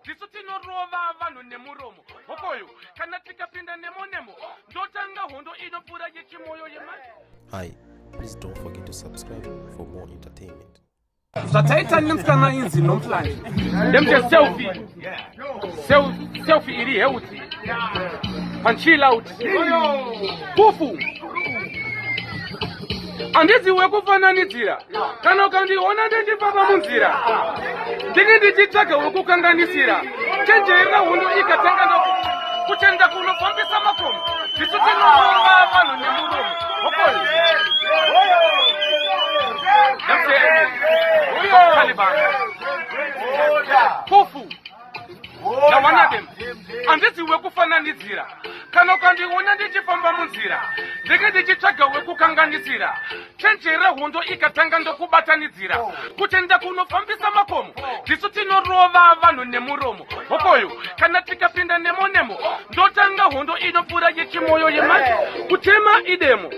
ndisu tinorova vanhu nemuromo hokoyo kana tikapinda nemo ndotanga hondo inopfuura yechimoyo yemai. Hi, please don't forget to subscribe for more entertainment. Zvataita nemutana inzi nomplanje ndemute selfie iri healthy panchill out pufu handiziwe kufananidzira kana ukandiona ndichifamba munzira ndinge ndichitsvaga wekukanganisira chenjerera hondo ikatanga kutenda kunofambisa makomo ndisu tinorova vanhu nemuromo hokoyo pufu nawanadem handiziwe kufananidzira kana ukandiona ndichifamba munzira ndinge ndichitsvaga wekukanganisira chenjerera hondo ikatanga ndokubatanidzira kutenda kunofambisa makomo ndisu tinorova vanhu nemuromo hokoyo kana tikapinda nemo ndotanga hondo inopfuura yechimoyo yemai. Kutema idemo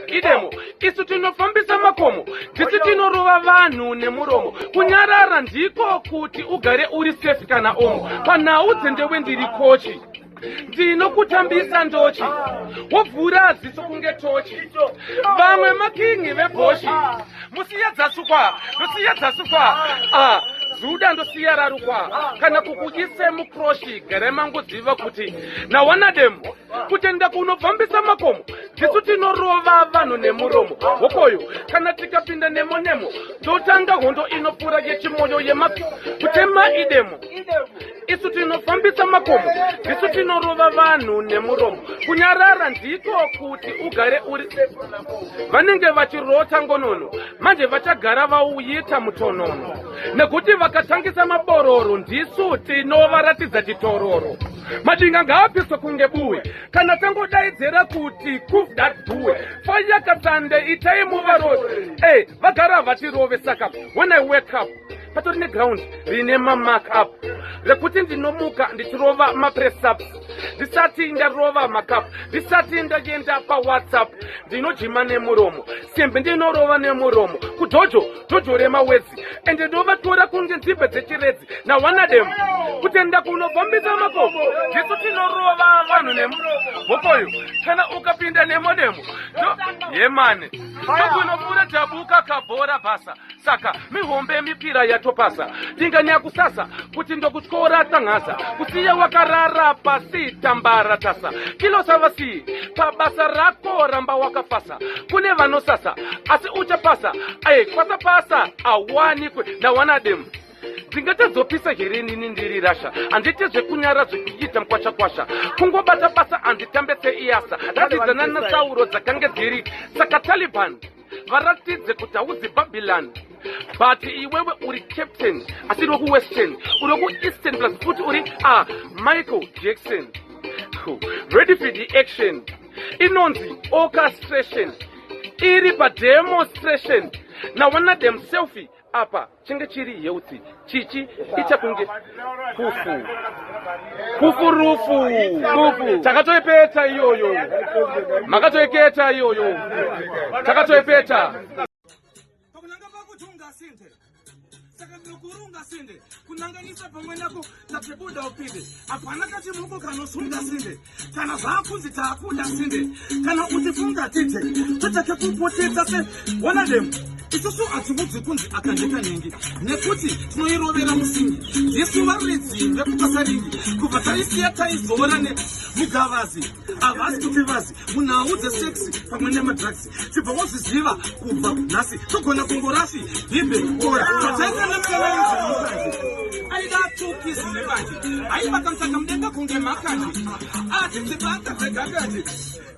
isu tinofambisa makomo ndisu tinorova vanhu nemuromo. Kunyarara ndiko kuti ugare uri safe kana omo. Panhau dzendewe ndiri kochi ndinokutambisa ndochi wobvura ziso kunge tochi. Vamwe makingi vebhoshi musiya dzasukwa zuda ndosiya rarukwa kana kukudyise mukroshi gere mangoziva kuti nawanadem kutenda kunofambisa makomo ndisu tinorova vanhu nemuromo hokoyo kana tikapinda nemo ndotanga hondo inopfuura yechimoyo yemapya. Kutema idemo isu tinofambisa makomo ndisu tinorova vanhu nemuromo. Kunyarara ndiko kuti ugare uri safe. Vanenge vachirota ngonono manje vachagara vauyita mutonono nekuti vakatangisa mabororo ndisu tinovaratidza chitororo. Madinga ngaapiswe kunge buwe kana tangodaidzera kuti kuf that buwe faya katsande itai muvarori vagara vatirove. Saka when I wake up patori neground rine mamark up rekuti ndinomuka ndichirova mapress ups ndisati ndarova makap ndisati ndaenda pawhatsapp ndinojima nemuromo sembe ndinorova nemuromo kujojo remawedzi ende ndovatora kunge nzimbe dzechiredzi nawanadem kutenda kunofambisa makomo ndisu tinorova vanhu nemuromo kana ukapinda nemo yemane tokunopfuura dhabuka kabhora bhasa. Saka mihombe mipira yatopasa dinganya kusasa kuti ndokutyora tangaza kusiya wakarara pasi tambara tasa kilosavasi pabasa rako ramba wakafasa kune vanosasa asi uchapasa kwasapasa awanikwe nawanadem ndingatadzopisa here nini ndiri rasha handiti zvekunyara zvekuita mkwasha kungobata basa handitambe seiyasa ratidzana nasauro dzakange dziri. Saka Taliban varatidze kuti haudzi Babylon but iwewe uri captain asi uri kuwestern uri kueastern plus futi uri Michael Jackson. Ready for the action inonzi orchestration iri pademonstration nawanadem selfie apa chinge chiri healthy chichi ichakunge kufurufu takatoipeta iyoyo makatoiketa iyoyo takatoipeta pakunanga pakutunga sinde saka ndokurunga sinde kunanganisa pamwe nako tapebuda upinde hapana kati muko kanosunga sinde kana vakunzi taakuda sinde kana utifunga tite totake kupotedza se wanadem isusu atimudzi kunzi akandeka nyengi nekuti tinoirovera musingi yesuva ridzi rekupasaringi kubva taisiya taizora nemugavazi havasi kuti vazi munhau dzeseksi pamwe nemadrugs tibva wozviziva kubva nhasi togona kungorasi himbe ora tataita nemukanainzimukanje aida tukisi nebanje aivakamsaka mudenga kunge makanje atidzibata dzegaganje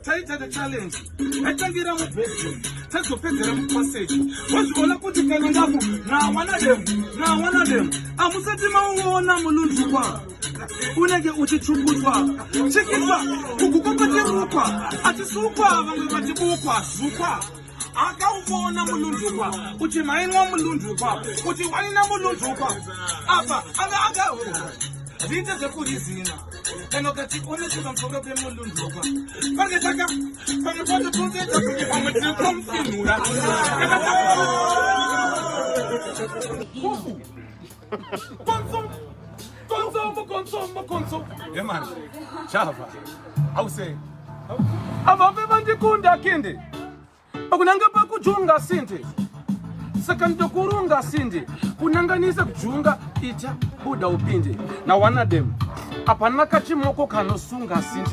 taita the challenge aitangira mubedroom tazopedzera mupassage wazviona kuti kana ndaku nawanadem amusati mauona mulunzukwa unenge uchitsukutswa chikiswa kukukokoterukwa atisukwa vamwe vatibukwa zukwa akauona mulunzukwa kuti mainwa mulunzukwa kuti waina mulunzukwa apa anga zviite zvekurizina kana ukati onekuva msoro pemulunzukwa pange taka pamwe patotonzeta kuti pamwe tiri komfinura konzo mokonso Yeman, Java. How say? avambe vandikunda kindi pakunanga pakujunga sindi saka ndokurunga sindi kunanganisa kujunga ita buda upinde na wanadem apana kachimoko kanosunga sindi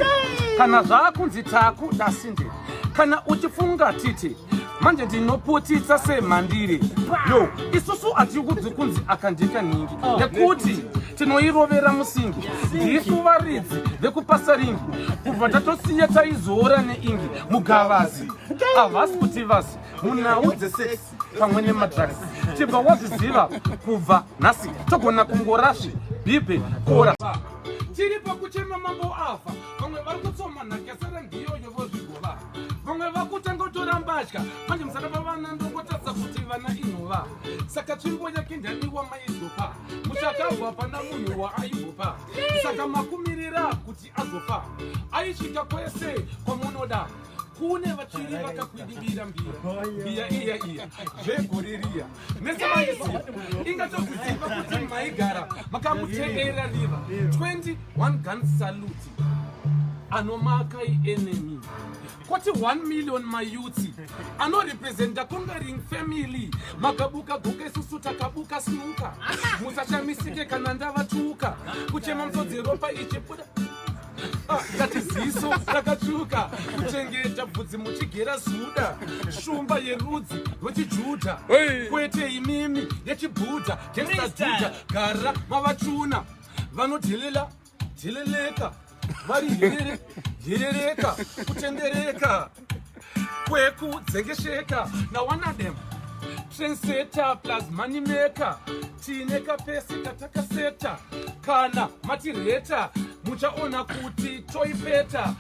kana zvakunzi taku da sindi kana uchifunga titi manje ndinoputitsa semandiri yo isusu atikuti kunzi akandika ningi nekuti tinoirovera musingi ndisu varidzi vekupasa ringi kubva tatosiya taizora neingi mugavazi havasi kuti vasi munhau dzesex pamwe nemadrugs tibva wazviziva kubva nhasi togona kungorasvi bhibhe kora tiri pakuchema mambo afa vamwe vari kutsoma nhakasara ndiyoyo vozvigova vamwe vakutanga kutora mbatya manje musakapa vana ndongotatsa kuti vana inhova saka tsvimbo yake ndaniwa maizopa muchakabva hapana munhu waaibvopa saka makumirira kuti azofa aisvika kwese kwamunoda kune vachiri vakakwidibira mbiya iya zvegoririya mese vaisi ingatokuziva kuti maigara makamuteera riva 21 gun salute anomakai enemy kwati 1 million mayuti anorepresenta conquering family makabuka guka isusu takabuka snuka musashamisike kana ndavatuka kuchema msodzi ropa ichibuda ngati ziso rakatsvuka kuchengeta bvudzi muchigera zuda shumba yerudzi rwechijudha kwete imimi yechibhudha gengsajuda gara mavachuna vanodhileleka vari herereka kutendereka kwekudzengesheka nawanadem trendsetter plus money maker tine kapesi katakaseta kana matireta muchaona kuti toipeta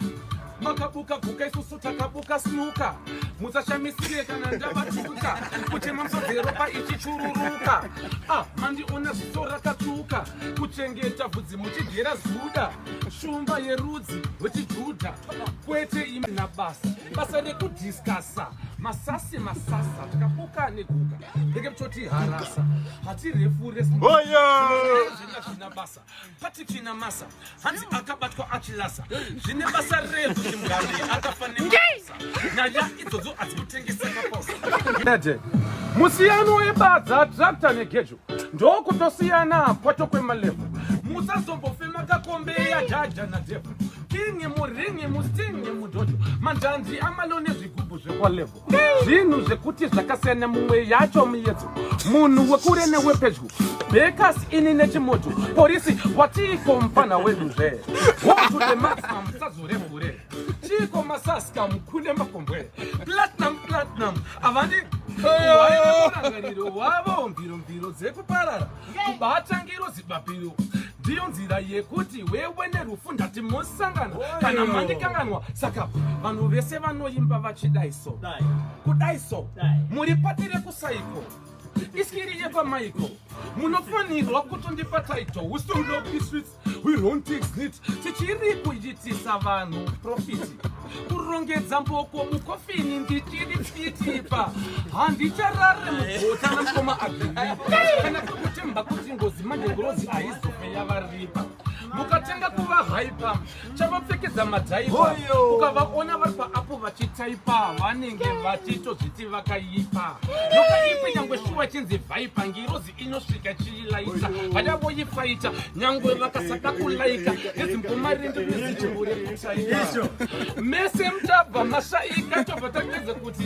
makabuka guka isusu takabuka snuka musashamisire kana ndavatuka kutema msozeropa ichichururuka mandiona ziso rakatuka kuchengeta bvudzi muchigera zuda shumba yerudzi rwechijudha kwete imi basa rekudhiskasa masasa takabuka neguka reke kutoti harasa hatirefu resina basa patikina masa hanzi akabatwa achilasa zvine basa refu chimugari akafanembasa nyaya idzodzo adzikutengesa kaposa musiyano webadza trakta negejo ndokutosiyana kwato kwemalevu musazombofema kakombeya jaja nadhevu kinge muringe mustinge mudhodho manjanzi amalo nezvigubhu zvekwalevu zvinhu zvekuti zvakasiyana mumwe yacho muyedzo munhu wekure newepedyo bekas ini nechimoto polisi watiko mufana weduzve wotude maximum sazurevhure chiko masaska mukune makombwe platinum avandi wainorangariro wavo mviromviro dzekuparara kubata ngiro zibapiro ndiyo nzira yekuti wewe nerufu ndati mosangana kana mandikanganwa saka vanhu vese vanoimba vachidaiso kudaiso muri patire kusaiko iskiri yepamaiko munofanirwa kutondipa title we still love the streets we don't take snit tichiri kuitisa vanhu profiti kurongedza mboko mukofini ndichiri fitipa handicharare mugota namukoma agripa kana kukutemba kuti ngozi manje ngorozi aizofe yavaripa mukatenga kuva haipa chavapfekedza madhaipa ukavaona vari paapo vachitaipa vanenge vachitozviti vakaipa nokaipi nyangwe shuwa chinzi vhaipa ngirozi inosvika chiilaita vadavoifaita nyangwe vakasaka kulaika nezimbomarindi nezichivure kutaika mese mutabva mashaika tobva tagedza kuti